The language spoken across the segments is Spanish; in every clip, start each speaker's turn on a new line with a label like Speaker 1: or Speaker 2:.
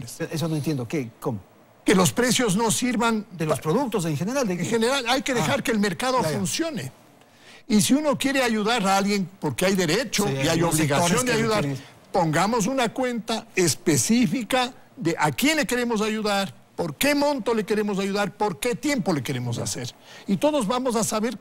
Speaker 1: millones.
Speaker 2: Eso no entiendo. ¿Qué? ¿Cómo?
Speaker 1: Que los precios no sirvan...
Speaker 2: De los productos en general.
Speaker 1: En general, hay que dejar que el mercado funcione. Y si uno quiere ayudar a alguien, porque hay derecho y hay obligación de ayudar, pongamos una cuenta específica de a quién le queremos ayudar, por qué monto le queremos ayudar, por qué tiempo le queremos hacer. Y todos vamos a saber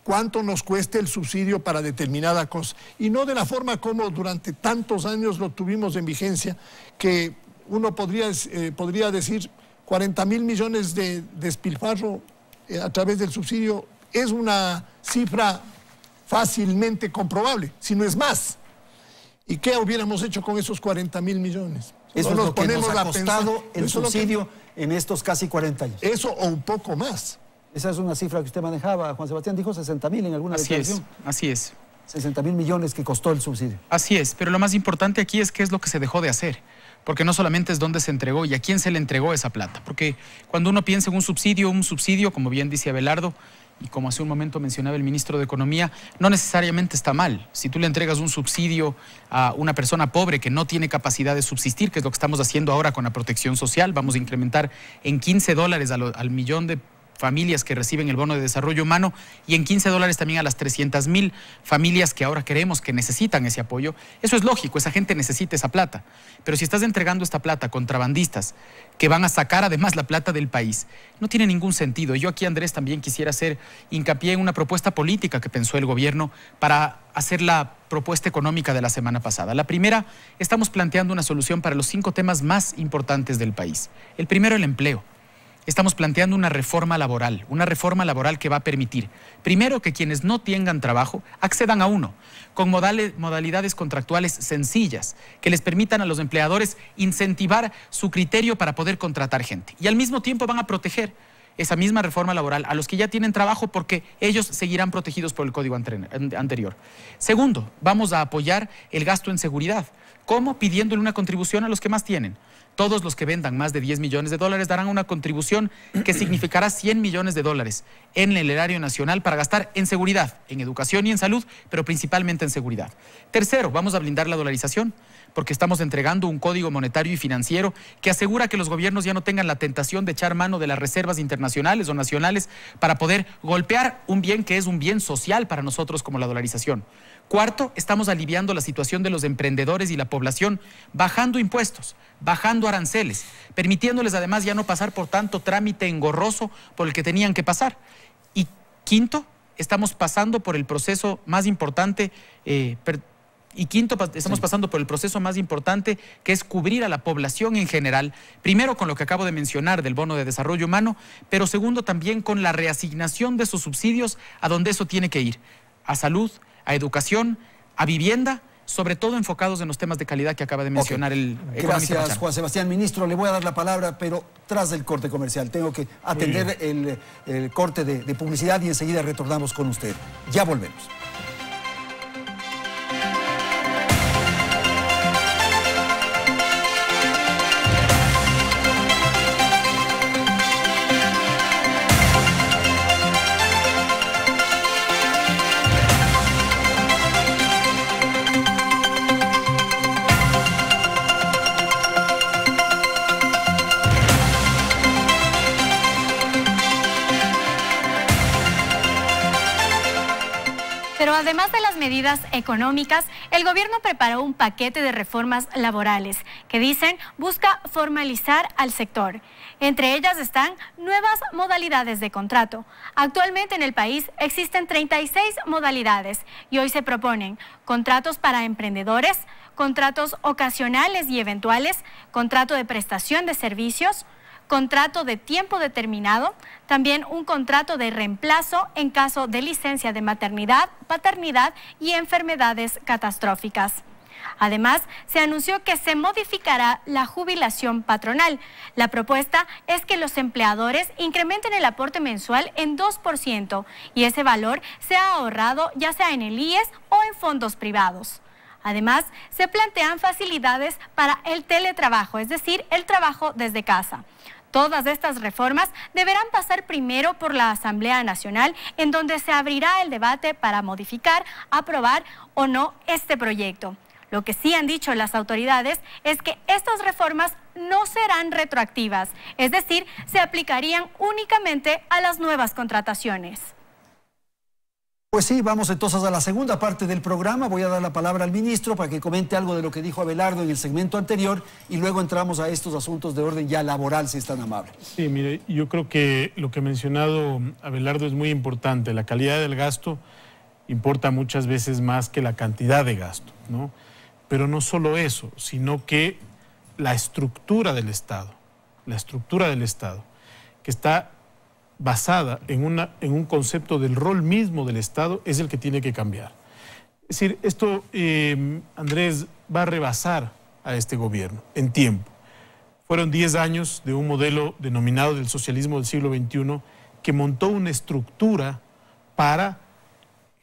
Speaker 1: cuánto nos cueste el subsidio para determinada cosa. Y no de la forma como durante tantos años lo tuvimos en vigencia, que uno podría decir 40.000 millones de despilfarro a través del subsidio es una cifra fácilmente comprobable, si no es más. ¿Y qué hubiéramos hecho con esos 40.000 millones?
Speaker 2: Eso es lo que nos ha costado el subsidio en estos casi 40 años.
Speaker 1: Eso o un poco más.
Speaker 2: Esa es una cifra que usted manejaba, Juan Sebastián, dijo 60.000 en alguna declaración.
Speaker 3: Así es.
Speaker 2: 60.000 millones que costó el subsidio.
Speaker 3: Así es, pero lo más importante aquí es qué es lo que se dejó de hacer. Porque no solamente es dónde se entregó y a quién se le entregó esa plata. Porque cuando uno piensa en un subsidio, como bien dice Abelardo, y como hace un momento mencionaba el ministro de Economía, no necesariamente está mal. Si tú le entregas un subsidio a una persona pobre que no tiene capacidad de subsistir, que es lo que estamos haciendo ahora con la protección social, vamos a incrementar en $15 al millón de familias que reciben el bono de desarrollo humano y en $15 también a las 300.000 familias que ahora queremos que necesitan ese apoyo. Eso es lógico, esa gente necesita esa plata. Pero si estás entregando esta plata a contrabandistas que van a sacar además la plata del país, no tiene ningún sentido. Yo aquí, Andrés, también quisiera hacer hincapié en una propuesta política que pensó el gobierno para hacer la propuesta económica de la semana pasada. La primera, estamos planteando una solución para los 5 temas más importantes del país. El primero, el empleo. Estamos planteando una reforma laboral que va a permitir, primero, que quienes no tengan trabajo accedan a uno, con modalidades contractuales sencillas, que les permitan a los empleadores incentivar su criterio para poder contratar gente. Y al mismo tiempo van a proteger esa misma reforma laboral a los que ya tienen trabajo porque ellos seguirán protegidos por el código anterior. Segundo, vamos a apoyar el gasto en seguridad. ¿Cómo? Pidiéndole una contribución a los que más tienen. Todos los que vendan más de $10 millones darán una contribución que significará $100 millones en el erario nacional para gastar en seguridad, en educación y en salud, pero principalmente en seguridad. Tercero, vamos a blindar la dolarización, porque estamos entregando un código monetario y financiero que asegura que los gobiernos ya no tengan la tentación de echar mano de las reservas internacionales o nacionales para poder golpear un bien que es un bien social para nosotros como la dolarización. Cuarto, estamos aliviando la situación de los emprendedores y la población, bajando impuestos, bajando aranceles, permitiéndoles además ya no pasar por tanto trámite engorroso por el que tenían que pasar. Y quinto, estamos pasando por el proceso más importante, estamos pasando por el proceso más importante, que es cubrir a la población en general, primero con lo que acabo de mencionar del bono de desarrollo humano, pero segundo también con la reasignación de esos subsidios a donde eso tiene que ir, a salud, a educación, a vivienda, sobre todo enfocados en los temas de calidad que acaba de mencionar el economista.
Speaker 2: Gracias, Juan Sebastián. Ministro, le voy a dar la palabra, pero tras del corte comercial. Tengo que atender el corte de publicidad y enseguida retornamos con usted. Ya volvemos.
Speaker 4: Pero además de las medidas económicas, el gobierno preparó un paquete de reformas laborales que dicen busca formalizar al sector. Entre ellas están nuevas modalidades de contrato. Actualmente en el país existen 36 modalidades y hoy se proponen contratos para emprendedores, contratos ocasionales y eventuales, contrato de prestación de servicios, contrato de tiempo determinado, también un contrato de reemplazo en caso de licencia de maternidad, paternidad y enfermedades catastróficas. Además, se anunció que se modificará la jubilación patronal. La propuesta es que los empleadores incrementen el aporte mensual en 2% y ese valor sea ahorrado ya sea en el IES o en fondos privados. Además, se plantean facilidades para el teletrabajo, es decir, el trabajo desde casa. Todas estas reformas deberán pasar primero por la Asamblea Nacional, en donde se abrirá el debate para modificar, aprobar o no este proyecto. Lo que sí han dicho las autoridades es que estas reformas no serán retroactivas, es decir, se aplicarían únicamente a las nuevas contrataciones.
Speaker 2: Pues sí, vamos entonces a la segunda parte del programa. Voy a dar la palabra al ministro para que comente algo de lo que dijo Abelardo en el segmento anterior y luego entramos a estos asuntos de orden ya laboral, si es tan amable.
Speaker 5: Sí, mire, yo creo que lo que ha mencionado Abelardo es muy importante. La calidad del gasto importa muchas veces más que la cantidad de gasto, ¿no? Pero no solo eso, sino que la estructura del Estado, que está basada en un concepto del rol mismo del Estado, es el que tiene que cambiar. Es decir, esto, Andrés, va a rebasar a este gobierno en tiempo. Fueron 10 años de un modelo denominado del socialismo del siglo XXI que montó una estructura para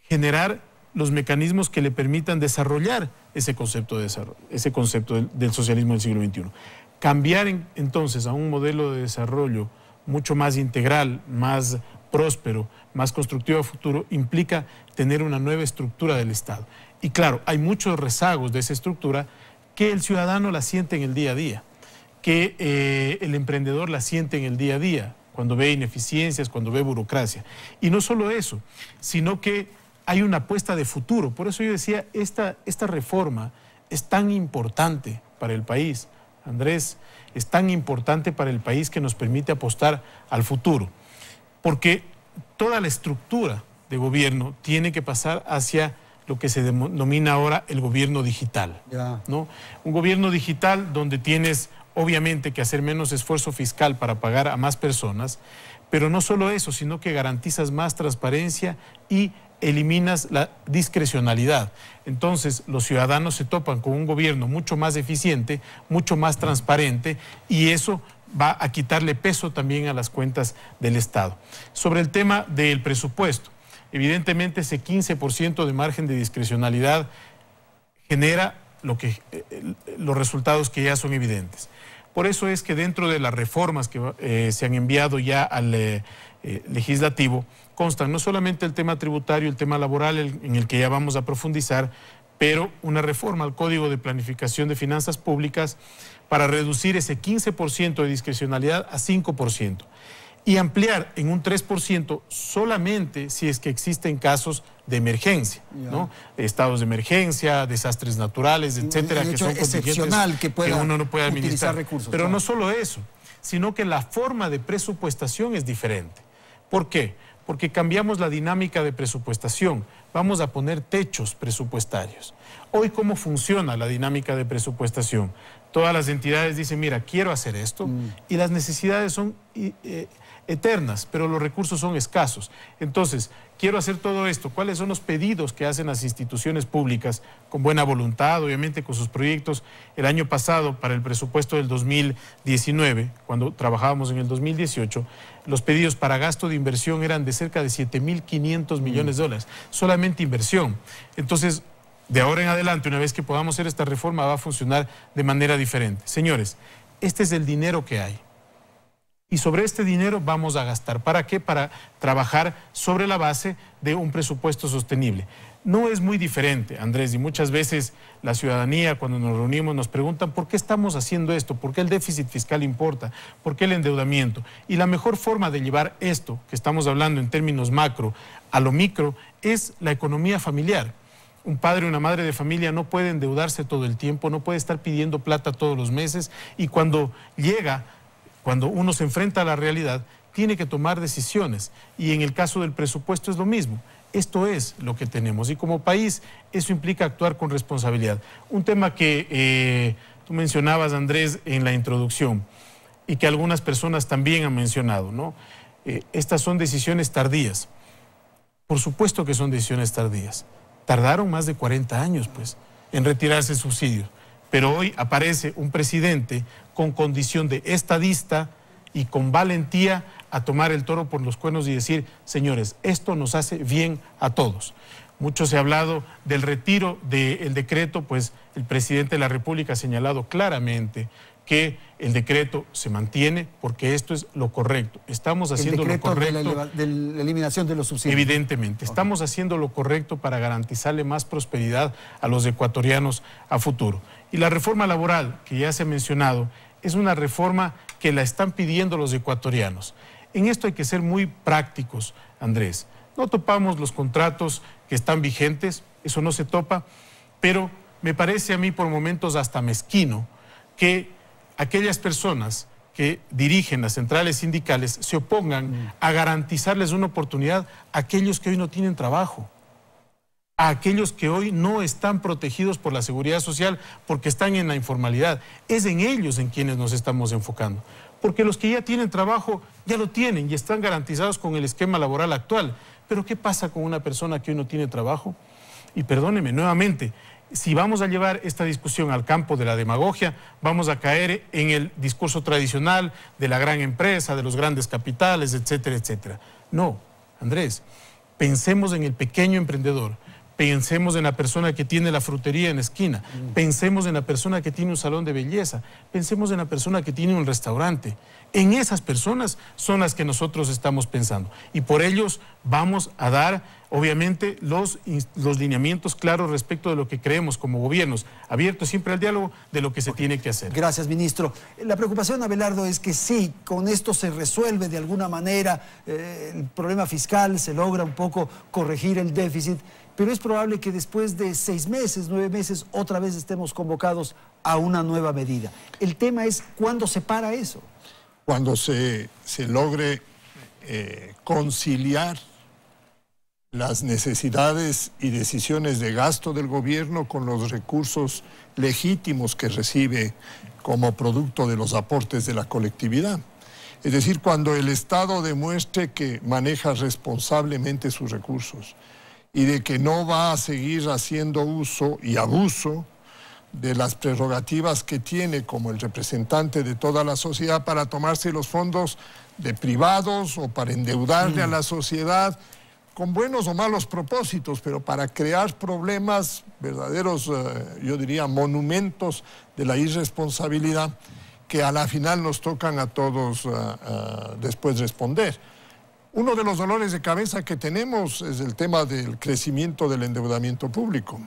Speaker 5: generar los mecanismos que le permitan desarrollar ese concepto de desarrollo, ese concepto del socialismo del siglo XXI. Cambiar entonces a un modelo de desarrollo mucho más integral, más próspero, más constructivo a futuro, implica tener una nueva estructura del Estado. Y claro, hay muchos rezagos de esa estructura que el ciudadano la siente en el día a día, que el emprendedor la siente en el día a día, cuando ve ineficiencias, cuando ve burocracia. Y no solo eso, sino que hay una apuesta de futuro. Por eso yo decía, esta reforma es tan importante para el país, Andrés, es tan importante para el país que nos permite apostar al futuro, porque toda la estructura de gobierno tiene que pasar hacia lo que se denomina ahora el gobierno digital, ¿no? Un gobierno digital donde tienes obviamente que hacer menos esfuerzo fiscal para pagar a más personas, pero no solo eso, sino que garantizas más transparencia y eliminas la discrecionalidad. Entonces, los ciudadanos se topan con un gobierno mucho más eficiente, mucho más transparente, y eso va a quitarle peso también a las cuentas del Estado. Sobre el tema del presupuesto, evidentemente ese 15% de margen de discrecionalidad genera los resultados que ya son evidentes. Por eso es que dentro de las reformas que se han enviado ya al legislativo, constan no solamente el tema tributario, el tema laboral, en el que ya vamos a profundizar, pero una reforma al Código de Planificación de Finanzas Públicas para reducir ese 15% de discrecionalidad a 5% y ampliar en un 3% solamente si es que existen casos de emergencia, ¿no? Estados de emergencia, desastres naturales, etcétera, que son
Speaker 2: excepcional que
Speaker 5: uno no puede administrar.
Speaker 2: Recursos,
Speaker 5: pero no solo eso, sino que la forma de presupuestación es diferente. ¿Por qué? Porque cambiamos la dinámica de presupuestación. Vamos a poner techos presupuestarios. Hoy, ¿cómo funciona la dinámica de presupuestación? Todas las entidades dicen, mira, quiero hacer esto, y las necesidades son eternas, pero los recursos son escasos. Entonces, quiero hacer todo esto. ¿Cuáles son los pedidos que hacen las instituciones públicas con buena voluntad, obviamente con sus proyectos? El año pasado, para el presupuesto del 2019, cuando trabajábamos en el 2018, los pedidos para gasto de inversión eran de cerca de 7.500 millones de dólares, solamente inversión. Entonces, de ahora en adelante, una vez que podamos hacer esta reforma, va a funcionar de manera diferente. Señores, este es el dinero que hay. Y sobre este dinero vamos a gastar. ¿Para qué? Para trabajar sobre la base de un presupuesto sostenible. No es muy diferente, Andrés, y muchas veces la ciudadanía, cuando nos reunimos, nos preguntan ¿por qué estamos haciendo esto? ¿Por qué el déficit fiscal importa? ¿Por qué el endeudamiento? Y la mejor forma de llevar esto, que estamos hablando en términos macro, a lo micro, es la economía familiar. Un padre o una madre de familia no puede endeudarse todo el tiempo, no puede estar pidiendo plata todos los meses, y cuando uno se enfrenta a la realidad, tiene que tomar decisiones, y en el caso del presupuesto es lo mismo. Esto es lo que tenemos, y como país eso implica actuar con responsabilidad. Un tema que tú mencionabas, Andrés, en la introducción, y que algunas personas también han mencionado, ¿no? Estas son decisiones tardías. Por supuesto que son decisiones tardías. Tardaron más de 40 años, pues, en retirarse subsidios. Pero hoy aparece un presidente con condición de estadista y con valentía a tomar el toro por los cuernos y decir, señores, esto nos hace bien a todos. Mucho se ha hablado del retiro del decreto, pues el presidente de la República ha señalado claramente que el decreto se mantiene porque esto es lo correcto. Estamos haciendo lo correcto.
Speaker 2: De la eliminación de los subsidios.
Speaker 5: Evidentemente, estamos haciendo lo correcto para garantizarle más prosperidad a los ecuatorianos a futuro. Y la reforma laboral, que ya se ha mencionado, es una reforma que la están pidiendo los ecuatorianos. En esto hay que ser muy prácticos, Andrés. No topamos los contratos que están vigentes, eso no se topa, pero me parece a mí por momentos hasta mezquino que aquellas personas que dirigen las centrales sindicales se opongan a garantizarles una oportunidad a aquellos que hoy no tienen trabajo, a aquellos que hoy no están protegidos por la seguridad social porque están en la informalidad. Es en ellos en quienes nos estamos enfocando, porque los que ya tienen trabajo ya lo tienen y están garantizados con el esquema laboral actual. Pero ¿qué pasa con una persona que hoy no tiene trabajo? Y perdóneme, nuevamente, si vamos a llevar esta discusión al campo de la demagogia, vamos a caer en el discurso tradicional de la gran empresa, de los grandes capitales, etcétera, etcétera. No, Andrés, pensemos en el pequeño emprendedor, pensemos en la persona que tiene la frutería en la esquina, pensemos en la persona que tiene un salón de belleza, pensemos en la persona que tiene un restaurante. En esas personas son las que nosotros estamos pensando y por ellos vamos a dar, obviamente, los lineamientos claros respecto de lo que creemos como gobiernos, abiertos siempre al diálogo de lo que se tiene que hacer.
Speaker 2: Gracias, ministro. La preocupación, Abelardo, es que sí, con esto se resuelve de alguna manera el problema fiscal, se logra un poco corregir el déficit, pero es probable que después de 6 meses, 9 meses, otra vez estemos convocados a una nueva medida. El tema es ¿cuándo se para eso?
Speaker 1: Cuando se logre conciliar las necesidades y decisiones de gasto del gobierno con los recursos legítimos que recibe como producto de los aportes de la colectividad. Es decir, cuando el Estado demuestre que maneja responsablemente sus recursos y de que no va a seguir haciendo uso y abuso de las prerrogativas que tiene como el representante de toda la sociedad para tomarse los fondos de privados o para endeudarle a la sociedad con buenos o malos propósitos, pero para crear problemas verdaderos, yo diría, monumentos de la irresponsabilidad que a la final nos tocan a todos después responder. Uno de los dolores de cabeza que tenemos es el tema del crecimiento del endeudamiento público.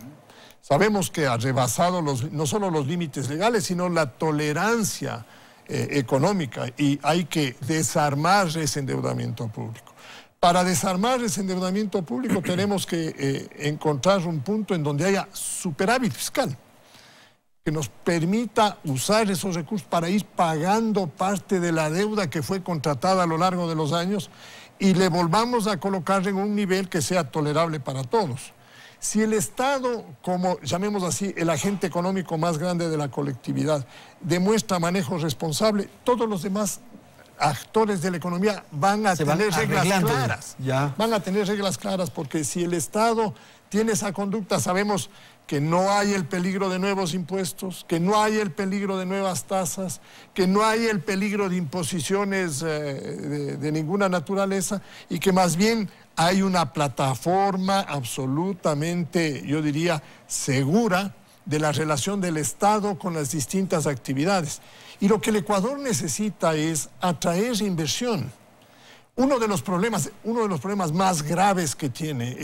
Speaker 1: Sabemos que ha rebasado no solo los límites legales, sino la tolerancia económica y hay que desarmar ese endeudamiento público. Para desarmar ese endeudamiento público tenemos que encontrar un punto en donde haya superávit fiscal, que nos permita usar esos recursos para ir pagando parte de la deuda que fue contratada a lo largo de los años y le volvamos a colocar en un nivel que sea tolerable para todos. Si el Estado, como llamemos así, el agente económico más grande de la colectividad, demuestra manejo responsable, todos los demás actores de la economía van a tener reglas claras. Van a tener reglas claras porque si el Estado tiene esa conducta, sabemos que no hay el peligro de nuevos impuestos, que no hay el peligro de nuevas tasas, que no hay el peligro de imposiciones de ninguna naturaleza y que más bien hay una plataforma absolutamente, yo diría, segura de la relación del Estado con las distintas actividades. Y lo que el Ecuador necesita es atraer inversión. Uno de los problemas más graves que tiene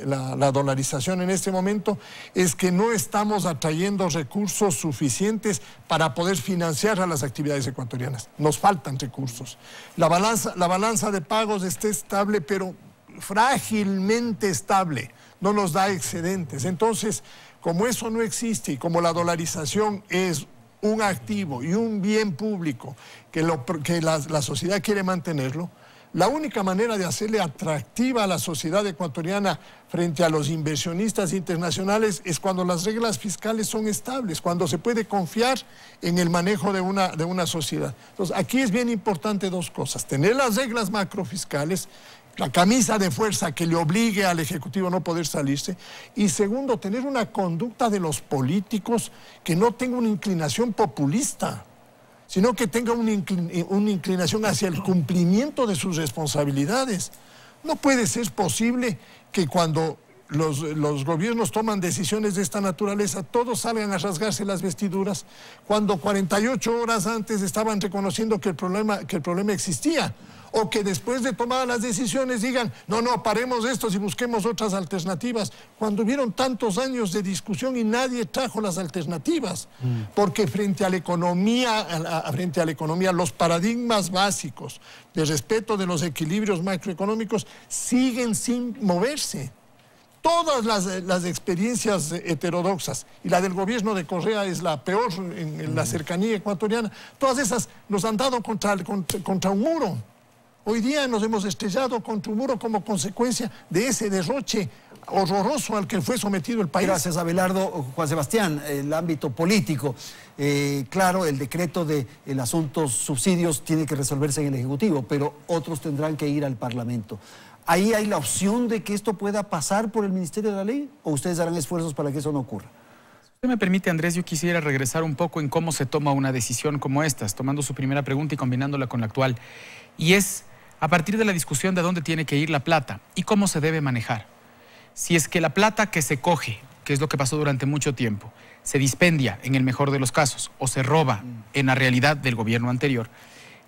Speaker 1: la dolarización en este momento es que no estamos atrayendo recursos suficientes para poder financiar a las actividades ecuatorianas. Nos faltan recursos. La balanza de pagos está estable, pero frágilmente estable, no nos da excedentes. Entonces, como eso no existe y como la dolarización es un activo y un bien público que la sociedad quiere mantenerlo, la única manera de hacerle atractiva a la sociedad ecuatoriana frente a los inversionistas internacionales es cuando las reglas fiscales son estables, cuando se puede confiar en el manejo de una sociedad. Entonces, aquí es bien importante 2 cosas: tener las reglas macrofiscales, la camisa de fuerza que le obligue al Ejecutivo a no poder salirse, y segundo, tener una conducta de los políticos que no tenga una inclinación populista, sino que tenga una inclinación hacia el cumplimiento de sus responsabilidades. No puede ser posible que cuando los gobiernos toman decisiones de esta naturaleza, todos salgan a rasgarse las vestiduras, cuando 48 horas antes estaban reconociendo que el problema existía, O que después de tomadas las decisiones digan, no, paremos esto y busquemos otras alternativas, cuando hubieron tantos años de discusión y nadie trajo las alternativas. Porque frente a la economía, los paradigmas básicos de respeto de los equilibrios macroeconómicos siguen sin moverse. Todas las experiencias heterodoxas, y la del gobierno de Correa es la peor en la cercanía ecuatoriana, todas esas nos han dado contra un muro. Hoy día nos hemos estrellado contra un muro como consecuencia de ese derroche horroroso al que fue sometido el país.
Speaker 2: Gracias, Abelardo. Juan Sebastián, el ámbito político. Claro, el decreto del asunto subsidios tiene que resolverse en el Ejecutivo, pero otros tendrán que ir al Parlamento. ¿Ahí hay la opción de que esto pueda pasar por el Ministerio de la Ley o ustedes harán esfuerzos para que eso no ocurra?
Speaker 3: Si usted me permite, Andrés, yo quisiera regresar un poco en cómo se toma una decisión como esta, tomando su primera pregunta y combinándola con la actual. Y es a partir de la discusión de dónde tiene que ir la plata y cómo se debe manejar. Si es que la plata que se coge, que es lo que pasó durante mucho tiempo, se dispendia en el mejor de los casos o se roba en la realidad del gobierno anterior,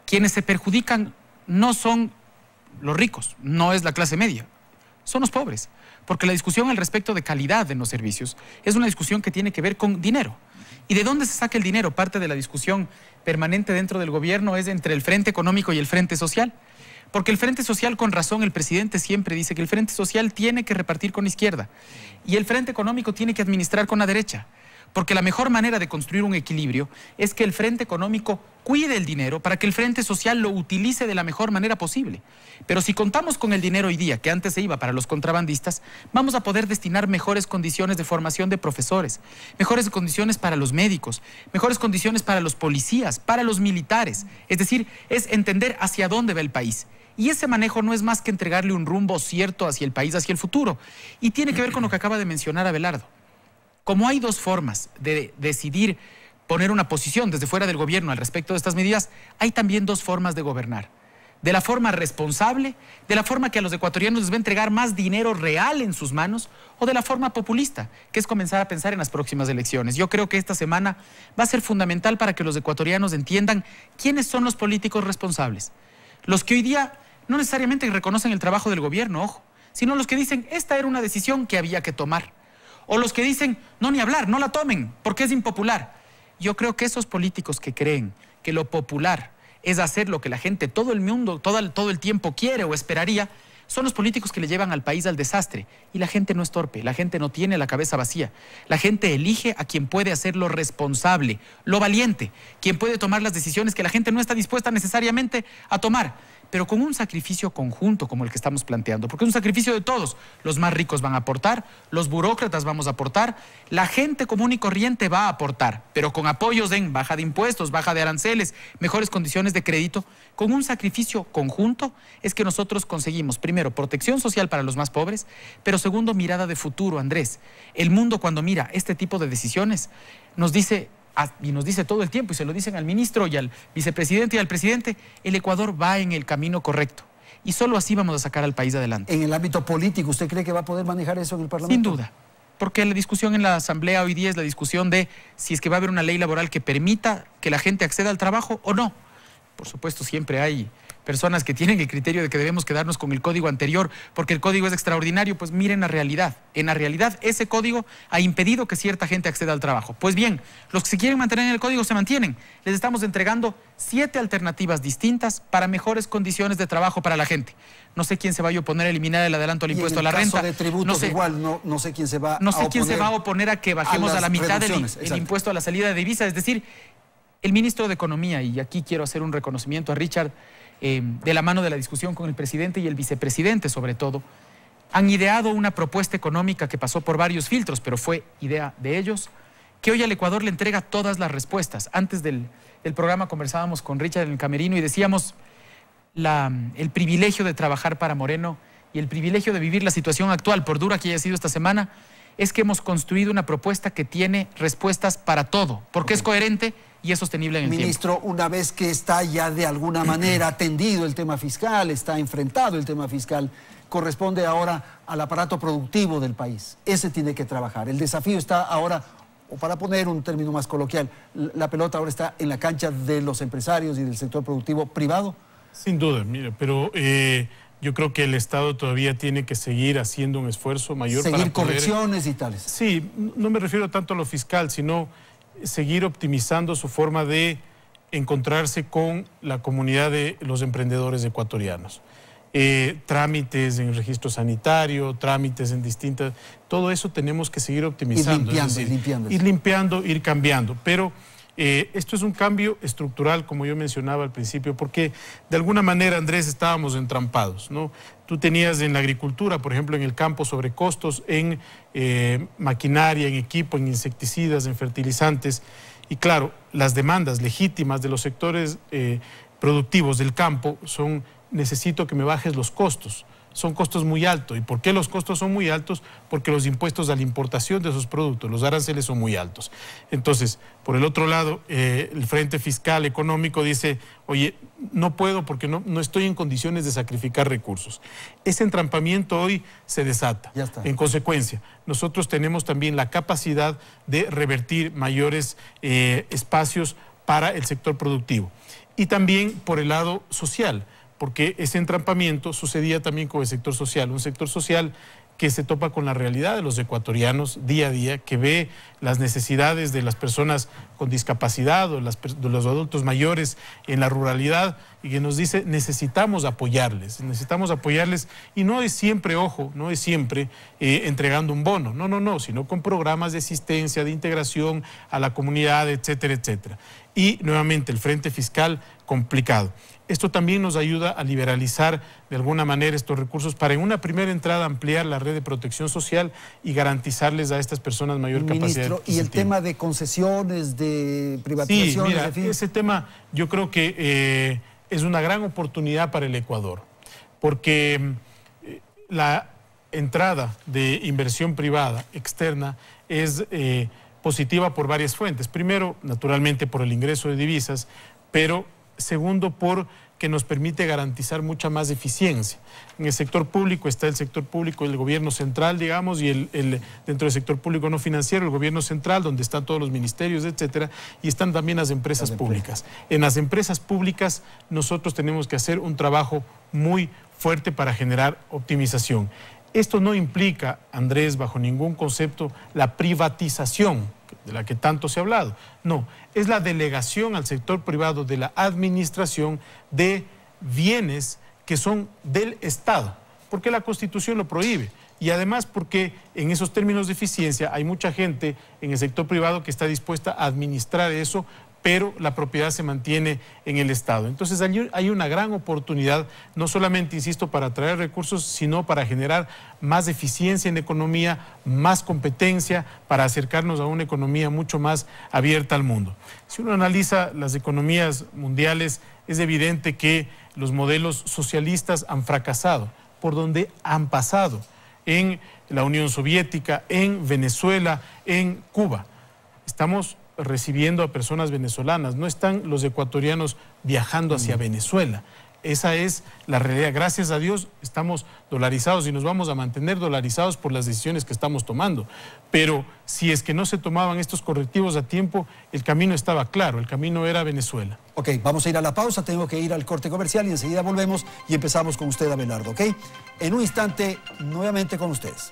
Speaker 3: quienes se perjudican no son los ricos, no es la clase media, son los pobres, porque la discusión al respecto de calidad en los servicios es una discusión que tiene que ver con dinero. ¿Y de dónde se saca el dinero? Parte de la discusión permanente dentro del gobierno es entre el frente económico y el frente social, porque el frente social, con razón, el presidente siempre dice que el frente social tiene que repartir con la izquierda y el frente económico tiene que administrar con la derecha. Porque la mejor manera de construir un equilibrio es que el frente económico cuide el dinero para que el frente social lo utilice de la mejor manera posible. Pero si contamos con el dinero hoy día, que antes se iba para los contrabandistas, vamos a poder destinar mejores condiciones de formación de profesores, mejores condiciones para los médicos, mejores condiciones para los policías, para los militares. Es decir, es entender hacia dónde va el país. Y ese manejo no es más que entregarle un rumbo cierto hacia el país, hacia el futuro. Y tiene que ver con lo que acaba de mencionar Abelardo. Como hay dos formas de decidir poner una posición desde fuera del gobierno al respecto de estas medidas, hay también dos formas de gobernar. De la forma responsable, de la forma que a los ecuatorianos les va a entregar más dinero real en sus manos, o de la forma populista, que es comenzar a pensar en las próximas elecciones. Yo creo que esta semana va a ser fundamental para que los ecuatorianos entiendan quiénes son los políticos responsables. Los que hoy día no necesariamente reconocen el trabajo del gobierno, ojo, sino los que dicen, esta era una decisión que había que tomar. O los que dicen, no, ni hablar, no la tomen, porque es impopular. Yo creo que esos políticos que creen que lo popular es hacer lo que la gente, todo el mundo, todo el tiempo quiere o esperaría, son los políticos que le llevan al país al desastre. Y la gente no es torpe, la gente no tiene la cabeza vacía. La gente elige a quien puede hacerlo responsable, lo valiente, quien puede tomar las decisiones que la gente no está dispuesta necesariamente a tomar, pero con un sacrificio conjunto como el que estamos planteando, porque es un sacrificio de todos. Los más ricos van a aportar, los burócratas vamos a aportar, la gente común y corriente va a aportar, pero con apoyos en baja de impuestos, baja de aranceles, mejores condiciones de crédito. Con un sacrificio conjunto es que nosotros conseguimos, primero, protección social para los más pobres, pero segundo, mirada de futuro, Andrés. El mundo, cuando mira este tipo de decisiones, nos dice, y nos dice todo el tiempo, y se lo dicen al ministro y al vicepresidente y al presidente, el Ecuador va en el camino correcto. Y solo así vamos a sacar al país adelante.
Speaker 2: En el ámbito político, ¿usted cree que va a poder manejar eso en el Parlamento?
Speaker 3: Sin duda. Porque la discusión en la Asamblea hoy día es la discusión de si es que va a haber una ley laboral que permita que la gente acceda al trabajo o no. Por supuesto, siempre hay personas que tienen el criterio de que debemos quedarnos con el código anterior porque el código es extraordinario. Pues miren la realidad. En la realidad, ese código ha impedido que cierta gente acceda al trabajo. Pues bien, los que se quieren mantener en el código se mantienen. Les estamos entregando 7 alternativas distintas para mejores condiciones de trabajo para la gente. No sé quién se vaya a oponer a eliminar el adelanto al impuesto a la renta.
Speaker 2: De tributos, no sé, igual, no sé quién se va
Speaker 3: a oponer a que bajemos a la mitad el impuesto a la salida de divisas. Es decir, el ministro de Economía, y aquí quiero hacer un reconocimiento a Richard, de la mano de la discusión con el presidente y el vicepresidente sobre todo, han ideado una propuesta económica que pasó por varios filtros, pero fue idea de ellos, que hoy al Ecuador le entrega todas las respuestas. Antes del programa conversábamos con Richard en el camerino y decíamos el privilegio de trabajar para Moreno y el privilegio de vivir la situación actual, por dura que haya sido esta semana, es que hemos construido una propuesta que tiene respuestas para todo, porque es coherente y es sostenible en el tiempo.
Speaker 2: Ministro, una vez que está ya de alguna manera atendido el tema fiscal, está enfrentado el tema fiscal, corresponde ahora al aparato productivo del país. Ese tiene que trabajar. El desafío está ahora, o para poner un término más coloquial, la pelota ahora está en la cancha de los empresarios y del sector productivo privado.
Speaker 5: Sin duda, mira, pero yo creo que el Estado todavía tiene que seguir haciendo un esfuerzo mayor para
Speaker 2: seguir correcciones y tales.
Speaker 5: Sí, no me refiero tanto a lo fiscal, sino seguir optimizando su forma de encontrarse con la comunidad de los emprendedores ecuatorianos. Trámites en el registro sanitario, trámites en distintas... Todo eso tenemos que seguir optimizando. Ir limpiando, ir cambiando. Pero esto es un cambio estructural, como yo mencionaba al principio, porque de alguna manera, Andrés, estábamos entrampados, ¿no? Tú tenías en la agricultura, por ejemplo, en el campo sobrecostos, en maquinaria, en equipo, en insecticidas, en fertilizantes. Y claro, las demandas legítimas de los sectores productivos del campo son: necesito que me bajes los costos. Son costos muy altos. ¿Y por qué los costos son muy altos? Porque los impuestos a la importación de esos productos, los aranceles, son muy altos. Entonces, por el otro lado, el Frente Fiscal Económico dice: oye, no puedo porque no estoy en condiciones de sacrificar recursos. Ese entrampamiento hoy se desata.
Speaker 2: Ya está.
Speaker 5: En consecuencia, nosotros tenemos también la capacidad de revertir mayores espacios para el sector productivo. Y también por el lado social, porque ese entrampamiento sucedía también con el sector social, un sector social que se topa con la realidad de los ecuatorianos día a día, que ve las necesidades de las personas con discapacidad o de los adultos mayores en la ruralidad, y que nos dice: necesitamos apoyarles, y no es siempre, ojo, no es siempre entregando un bono, no, sino con programas de asistencia, de integración a la comunidad, etcétera, etcétera. Y nuevamente el frente fiscal complicado. Esto también nos ayuda a liberalizar de alguna manera estos recursos para, en una primera entrada, ampliar la red de protección social y garantizarles a estas personas mayor capacidad adquisitiva.
Speaker 2: Y el tema de concesiones, de privatizaciones,
Speaker 5: sí, mira, ese tema yo creo que es una gran oportunidad para el Ecuador, porque la entrada de inversión privada externa es positiva por varias fuentes. Primero, naturalmente, por el ingreso de divisas, pero segundo, porque nos permite garantizar mucha más eficiencia. En el sector público está el sector público, el gobierno central, digamos, y dentro del sector público no financiero, el gobierno central, donde están todos los ministerios, etcétera, y están también las empresas públicas. En las empresas públicas nosotros tenemos que hacer un trabajo muy fuerte para generar optimización. Esto no implica, Andrés, bajo ningún concepto, la privatización de la que tanto se ha hablado. No, es la delegación al sector privado de la administración de bienes que son del Estado, porque la Constitución lo prohíbe. Y además porque en esos términos de eficiencia hay mucha gente en el sector privado que está dispuesta a administrar eso, pero la propiedad se mantiene en el Estado. Entonces hay una gran oportunidad, no solamente, insisto, para atraer recursos, sino para generar más eficiencia en la economía, más competencia, para acercarnos a una economía mucho más abierta al mundo. Si uno analiza las economías mundiales, es evidente que los modelos socialistas han fracasado, por donde han pasado, en la Unión Soviética, en Venezuela, en Cuba. Estamos recibiendo a personas venezolanas, no están los ecuatorianos viajando hacia Venezuela. Esa es la realidad. Gracias a Dios estamos dolarizados y nos vamos a mantener dolarizados por las decisiones que estamos tomando. Pero si es que no se tomaban estos correctivos a tiempo, el camino estaba claro, el camino era Venezuela.
Speaker 2: Ok, vamos a ir a la pausa, tengo que ir al corte comercial y enseguida volvemos y empezamos con usted, Abelardo, ¿ok? En un instante, nuevamente con ustedes.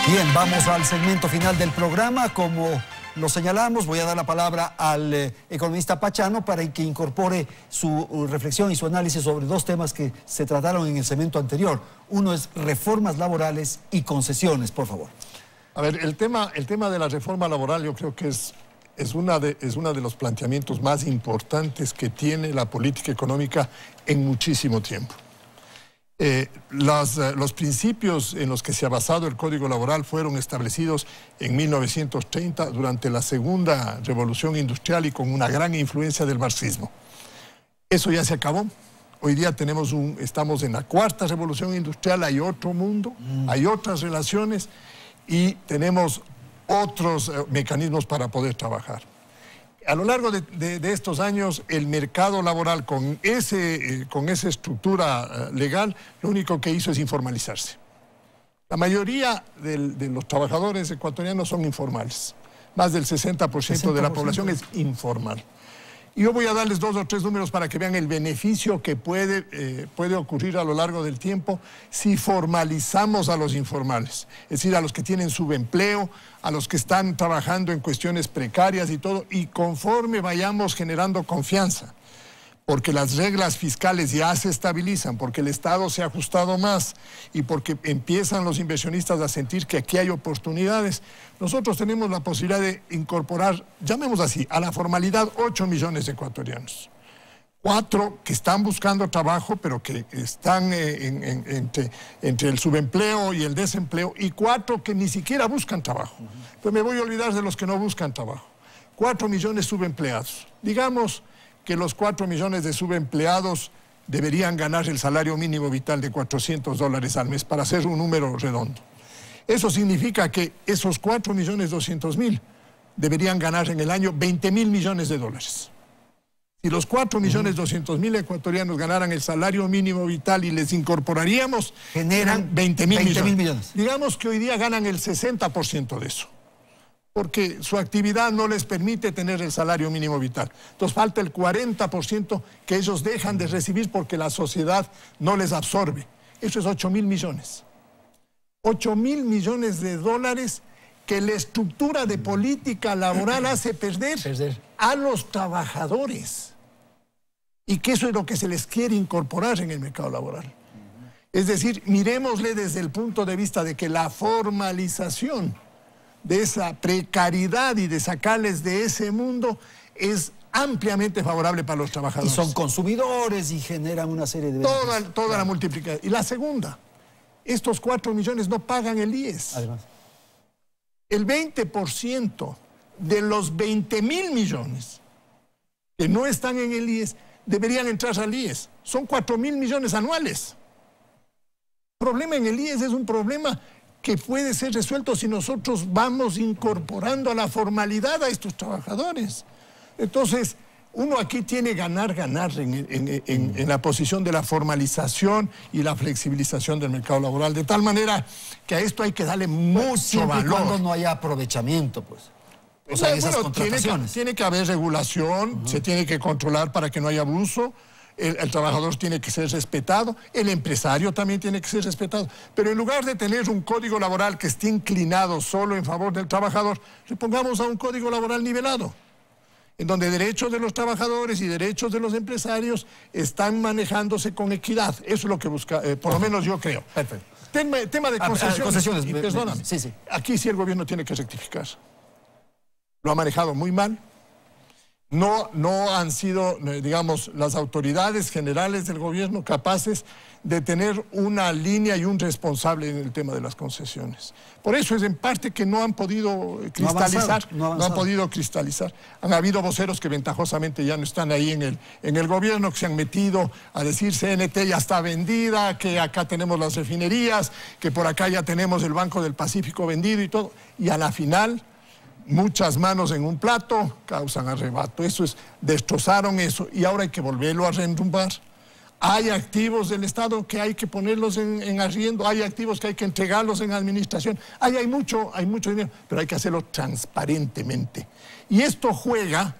Speaker 2: Bien, vamos al segmento final del programa. Como lo señalamos, voy a dar la palabra al economista Pachano para que incorpore su reflexión y su análisis sobre dos temas que se trataron en el segmento anterior. Uno es reformas laborales y concesiones, por favor.
Speaker 1: A ver, el tema de la reforma laboral yo creo que es uno de los planteamientos más importantes que tiene la política económica en muchísimo tiempo. Los principios en los que se ha basado el Código Laboral fueron establecidos en 1930 durante la segunda revolución industrial y con una gran influencia del marxismo. Eso ya se acabó. Hoy día estamos en la cuarta revolución industrial, hay otro mundo, hay otras relaciones y tenemos otros mecanismos para poder trabajar. A lo largo de estos años, el mercado laboral con esa estructura legal, lo único que hizo es informalizarse. La mayoría de los trabajadores ecuatorianos son informales. Más del 60% de la población es informal. Y yo voy a darles 2 o 3 números para que vean el beneficio que puede ocurrir a lo largo del tiempo si formalizamos a los informales. Es decir, a los que tienen subempleo, a los que están trabajando en cuestiones precarias y todo, y conforme vayamos generando confianza, porque las reglas fiscales ya se estabilizan, porque el Estado se ha ajustado más y porque empiezan los inversionistas a sentir que aquí hay oportunidades, nosotros tenemos la posibilidad de incorporar, llamemos así, a la formalidad 8 millones de ecuatorianos. 4 que están buscando trabajo, pero que están entre el subempleo y el desempleo, y 4 que ni siquiera buscan trabajo. Pero me voy a olvidar de los que no buscan trabajo. 4 millones subempleados. Digamos que los 4 millones de subempleados deberían ganar el salario mínimo vital de $400 al mes, para hacer un número redondo. Eso significa que esos 4.200.000 deberían ganar en el año $20.000 millones. Si los 4.200.000 ecuatorianos ganaran el salario mínimo vital y les incorporaríamos,
Speaker 2: generan
Speaker 1: 20.000 millones. Digamos que hoy día ganan el 60% de eso, porque su actividad no les permite tener el salario mínimo vital. Entonces falta el 40% que ellos dejan de recibir porque la sociedad no les absorbe. Eso es 8.000 millones. 8.000 millones de dólares que la estructura de política laboral hace perder a los trabajadores. Y que eso es lo que se les quiere incorporar en el mercado laboral. Es decir, miremosle desde el punto de vista de que la formalización de esa precariedad y de sacarles de ese mundo es ampliamente favorable para los trabajadores.
Speaker 2: Y son consumidores y generan una serie de beneficios.
Speaker 1: Toda la multiplicación. Y la segunda, estos 4 millones no pagan el IES. Además, el 20% de los 20.000 millones que no están en el IES deberían entrar al IES. Son 4.000 millones anuales. El problema en el IES es un problema que puede ser resuelto si nosotros vamos incorporando a la formalidad a estos trabajadores. Entonces, uno aquí tiene ganar en la posición de la formalización y la flexibilización del mercado laboral, de tal manera que a esto hay que darle mucho valor.
Speaker 2: Cuando no haya aprovechamiento, pues. O sea, esas contrataciones.
Speaker 1: Tiene que haber regulación, se tiene que controlar para que no haya abuso. El trabajador tiene que ser respetado, el empresario también tiene que ser respetado. Pero en lugar de tener un código laboral que esté inclinado solo en favor del trabajador, le pongamos a un código laboral nivelado, en donde derechos de los trabajadores y derechos de los empresarios están manejándose con equidad. Eso es lo que busca, por lo menos yo creo.
Speaker 2: Perfecto.
Speaker 1: Tema de concesiones.
Speaker 2: Y
Speaker 1: perdóname,
Speaker 2: sí.
Speaker 1: Aquí sí el gobierno tiene que rectificar. Lo ha manejado muy mal. No han sido, digamos, las autoridades generales del gobierno capaces de tener una línea y un responsable en el tema de las concesiones. Por eso es en parte que no han podido cristalizar, no han podido cristalizar. Han habido voceros que ventajosamente ya no están ahí en el gobierno, que se han metido a decir CNT ya está vendida, que acá tenemos las refinerías, que por acá ya tenemos el Banco del Pacífico vendido y todo. Y a la final, muchas manos en un plato causan arrebato. Destrozaron eso y ahora hay que volverlo a reenrumbar. Hay activos del Estado que hay que ponerlos en arriendo, hay activos que hay que entregarlos en administración. Hay mucho dinero, pero hay que hacerlo transparentemente. Y esto juega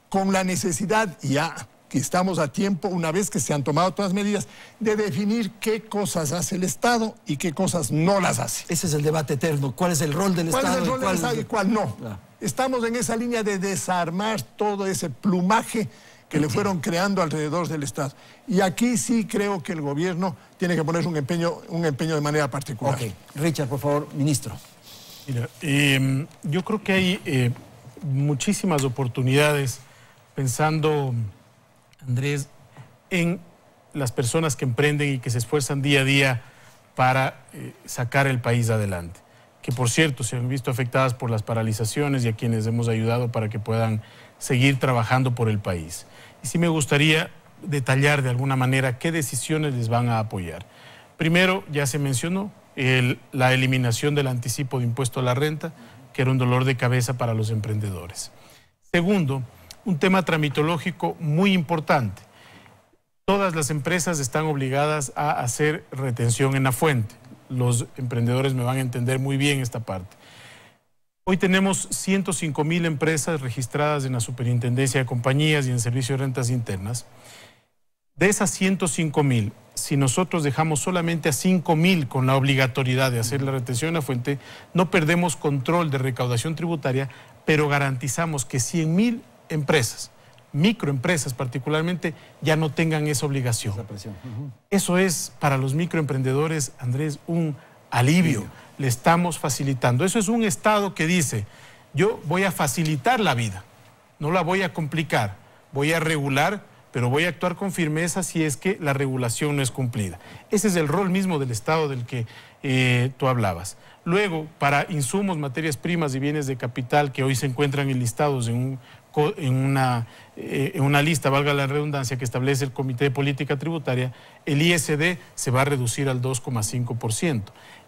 Speaker 1: con la necesidad, ya que estamos a tiempo, una vez que se han tomado todas las medidas, de definir qué cosas hace el Estado y qué cosas no las hace.
Speaker 2: Ese es el debate eterno. ¿Cuál es el rol del Estado?
Speaker 1: ¿Cuál es el rol del Estado y cuál no? Estamos en esa línea de desarmar todo ese plumaje que le fueron creando alrededor del Estado. Y aquí sí creo que el gobierno tiene que poner un empeño de manera particular.
Speaker 2: Ok. Richard, por favor, ministro.
Speaker 5: Mira, yo creo que hay muchísimas oportunidades, pensando, Andrés, en las personas que emprenden y que se esfuerzan día a día para sacar el país adelante, que por cierto se han visto afectadas por las paralizaciones y a quienes hemos ayudado para que puedan seguir trabajando por el país. Y sí me gustaría detallar de alguna manera qué decisiones les van a apoyar. Primero, ya se mencionó, la eliminación del anticipo de impuesto a la renta, que era un dolor de cabeza para los emprendedores. Segundo, un tema tramitológico muy importante. Todas las empresas están obligadas a hacer retención en la fuente. Los emprendedores me van a entender muy bien esta parte. Hoy tenemos 105.000 empresas registradas en la Superintendencia de Compañías y en Servicio de Rentas Internas. De esas 105.000, si nosotros dejamos solamente a 5.000 con la obligatoriedad de hacer la retención en la fuente, no perdemos control de recaudación tributaria, pero garantizamos que 100.000 empresas, microempresas particularmente, ya no tengan esa obligación. Eso es para los microemprendedores, Andrés, un alivio. Le estamos facilitando. Eso es un Estado que dice, yo voy a facilitar la vida, no la voy a complicar, voy a regular, pero voy a actuar con firmeza si es que la regulación no es cumplida. Ese es el rol mismo del Estado del que tú hablabas. Luego, para insumos, materias primas y bienes de capital que hoy se encuentran enlistados en una lista, valga la redundancia, que establece el Comité de Política Tributaria, el ISD se va a reducir al 2,5%.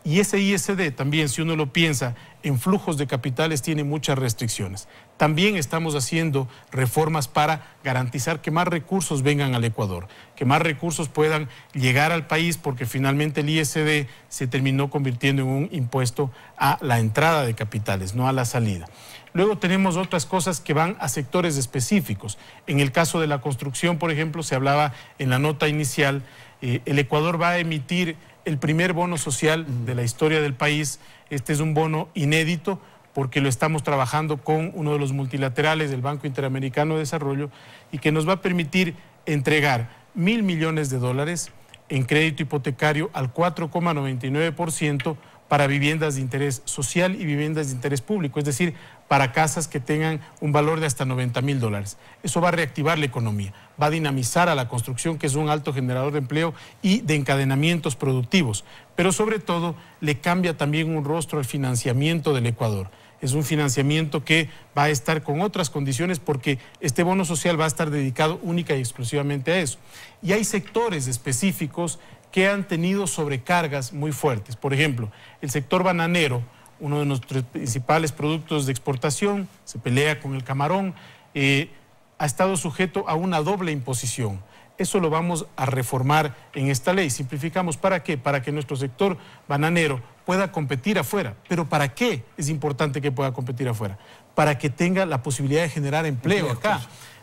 Speaker 5: Y ese ISD también, si uno lo piensa en flujos de capitales, tiene muchas restricciones. También estamos haciendo reformas para garantizar que más recursos vengan al Ecuador, que más recursos puedan llegar al país, porque finalmente el ISD se terminó convirtiendo en un impuesto a la entrada de capitales, no a la salida. Luego tenemos otras cosas que van a sectores específicos. En el caso de la construcción, por ejemplo, se hablaba en la nota inicial, el Ecuador va a emitir el primer bono social de la historia del país. Este es un bono inédito porque lo estamos trabajando con uno de los multilaterales del Banco Interamericano de Desarrollo y que nos va a permitir entregar $1.000 millones en crédito hipotecario al 4,99% para viviendas de interés social y viviendas de interés público, es decir, para casas que tengan un valor de hasta $90.000. Eso va a reactivar la economía, va a dinamizar a la construcción, que es un alto generador de empleo y de encadenamientos productivos, pero sobre todo le cambia también un rostro al financiamiento del Ecuador. Es un financiamiento que va a estar con otras condiciones porque este bono social va a estar dedicado única y exclusivamente a eso. Y hay sectores específicos que han tenido sobrecargas muy fuertes. Por ejemplo, el sector bananero, uno de nuestros principales productos de exportación, se pelea con el camarón, ha estado sujeto a una doble imposición. Eso lo vamos a reformar en esta ley. Simplificamos, ¿para qué? Para que nuestro sector bananero pueda competir afuera. ¿Pero para qué es importante que pueda competir afuera? Para que tenga la posibilidad de generar empleo acá.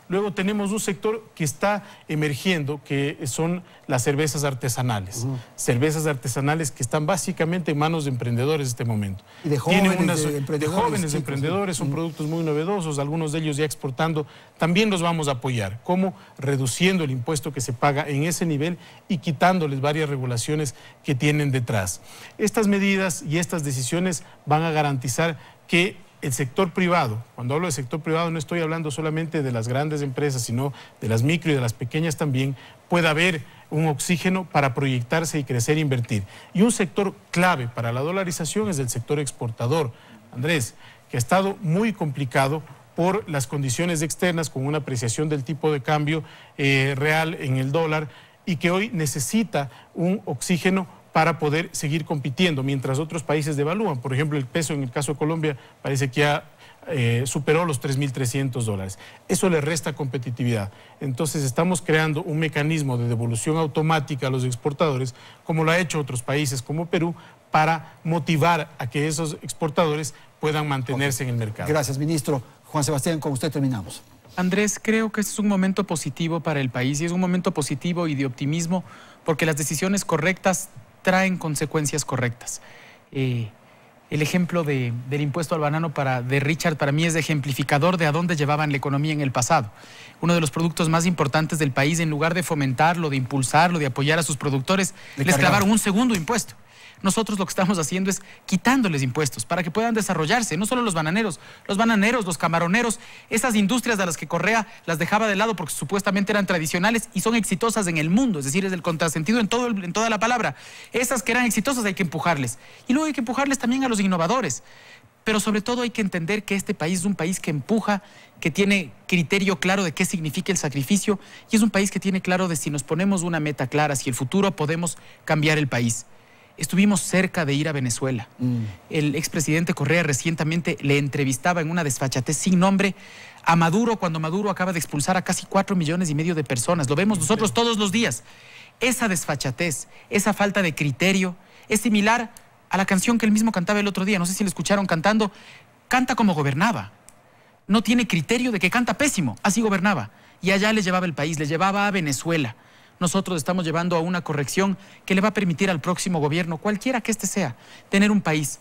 Speaker 5: Luego tenemos un sector que está emergiendo, que son las cervezas artesanales. Cervezas artesanales que están básicamente en manos de emprendedores en este momento.
Speaker 2: Y de jóvenes
Speaker 5: emprendedores, son productos muy novedosos, algunos de ellos ya exportando. También los vamos a apoyar. ¿Cómo? Reduciendo el impuesto que se paga en ese nivel y quitándoles varias regulaciones que tienen detrás. Estas medidas y estas decisiones van a garantizar que el sector privado, cuando hablo de sector privado no estoy hablando solamente de las grandes empresas, sino de las micro y de las pequeñas también, pueda haber un oxígeno para proyectarse y crecer e invertir. Y un sector clave para la dolarización es el sector exportador, Andrés, que ha estado muy complicado por las condiciones externas, con una apreciación del tipo de cambio real en el dólar, y que hoy necesita un oxígeno para poder seguir compitiendo, mientras otros países devalúan. Por ejemplo, el peso en el caso de Colombia parece que ya superó los $3.300. Eso le resta competitividad. Entonces estamos creando un mecanismo de devolución automática a los exportadores, como lo ha hecho otros países como Perú, para motivar a que esos exportadores puedan mantenerse en el mercado.
Speaker 2: Gracias, ministro. Juan Sebastián, con usted terminamos.
Speaker 3: Andrés, creo que este es un momento positivo para el país y es un momento positivo y de optimismo porque las decisiones correctas traen consecuencias correctas. El ejemplo del impuesto al banano de Richard para mí es ejemplificador de a dónde llevaban la economía en el pasado. Uno de los productos más importantes del país, en lugar de fomentarlo, de impulsarlo, de apoyar a sus productores, les clavaron un segundo impuesto. Nosotros lo que estamos haciendo es quitándoles impuestos para que puedan desarrollarse, no solo los bananeros, los camaroneros, esas industrias de las que Correa las dejaba de lado porque supuestamente eran tradicionales y son exitosas en el mundo, es decir, es el contrasentido en toda la palabra. Esas que eran exitosas hay que empujarles. Y luego hay que empujarles también a los innovadores. Pero sobre todo hay que entender que este país es un país que empuja, que tiene criterio claro de qué significa el sacrificio y es un país que tiene claro de si nos ponemos una meta clara, si el futuro podemos cambiar el país. Estuvimos cerca de ir a Venezuela. El expresidente Correa recientemente le entrevistaba en una desfachatez sin nombre a Maduro, cuando Maduro acaba de expulsar a casi 4,5 millones de personas. Lo vemos nosotros todos los días. Esa desfachatez, esa falta de criterio, es similar a la canción que él mismo cantaba el otro día. No sé si le escucharon cantando. Canta como gobernaba. No tiene criterio de que canta pésimo. Así gobernaba. Y allá le llevaba el país, le llevaba a Venezuela. Nosotros estamos llevando a una corrección que le va a permitir al próximo gobierno, cualquiera que este sea, tener un país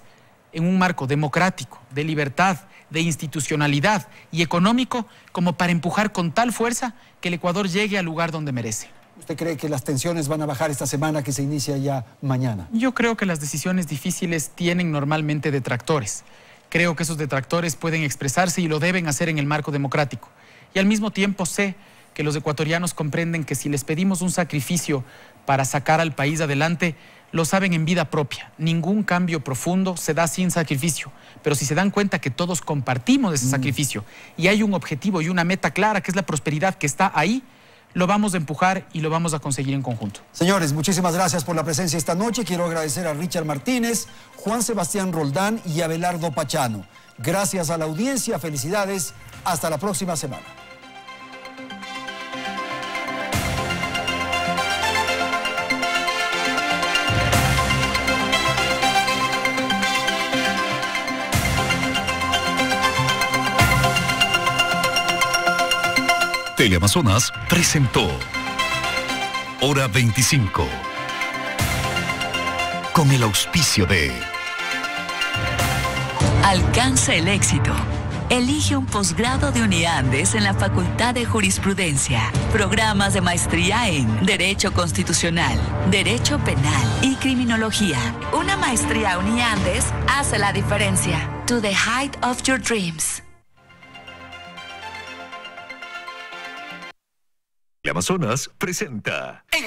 Speaker 3: en un marco democrático, de libertad, de institucionalidad y económico, como para empujar con tal fuerza que el Ecuador llegue al lugar donde merece.
Speaker 2: ¿Usted cree que las tensiones van a bajar esta semana que se inicia ya mañana?
Speaker 3: Yo creo que las decisiones difíciles tienen normalmente detractores. Creo que esos detractores pueden expresarse y lo deben hacer en el marco democrático. Y al mismo tiempo sé que los ecuatorianos comprenden que si les pedimos un sacrificio para sacar al país adelante, lo saben en vida propia. Ningún cambio profundo se da sin sacrificio. Pero si se dan cuenta que todos compartimos ese sacrificio y hay un objetivo y una meta clara, que es la prosperidad que está ahí, lo vamos a empujar y lo vamos a conseguir en conjunto.
Speaker 2: Señores, muchísimas gracias por la presencia esta noche. Quiero agradecer a Richard Martínez, Juan Sebastián Roldán y Abelardo Pachano. Gracias a la audiencia, felicidades. Hasta la próxima semana.
Speaker 6: Teleamazonas presentó Hora 25 con el auspicio de
Speaker 7: Alcanza el éxito. Elige un posgrado de Uniandes en la Facultad de Jurisprudencia. Programas de maestría en Derecho Constitucional, Derecho Penal y Criminología. Una maestría Uniandes hace la diferencia. To the height of your dreams.
Speaker 6: Teleamazonas presenta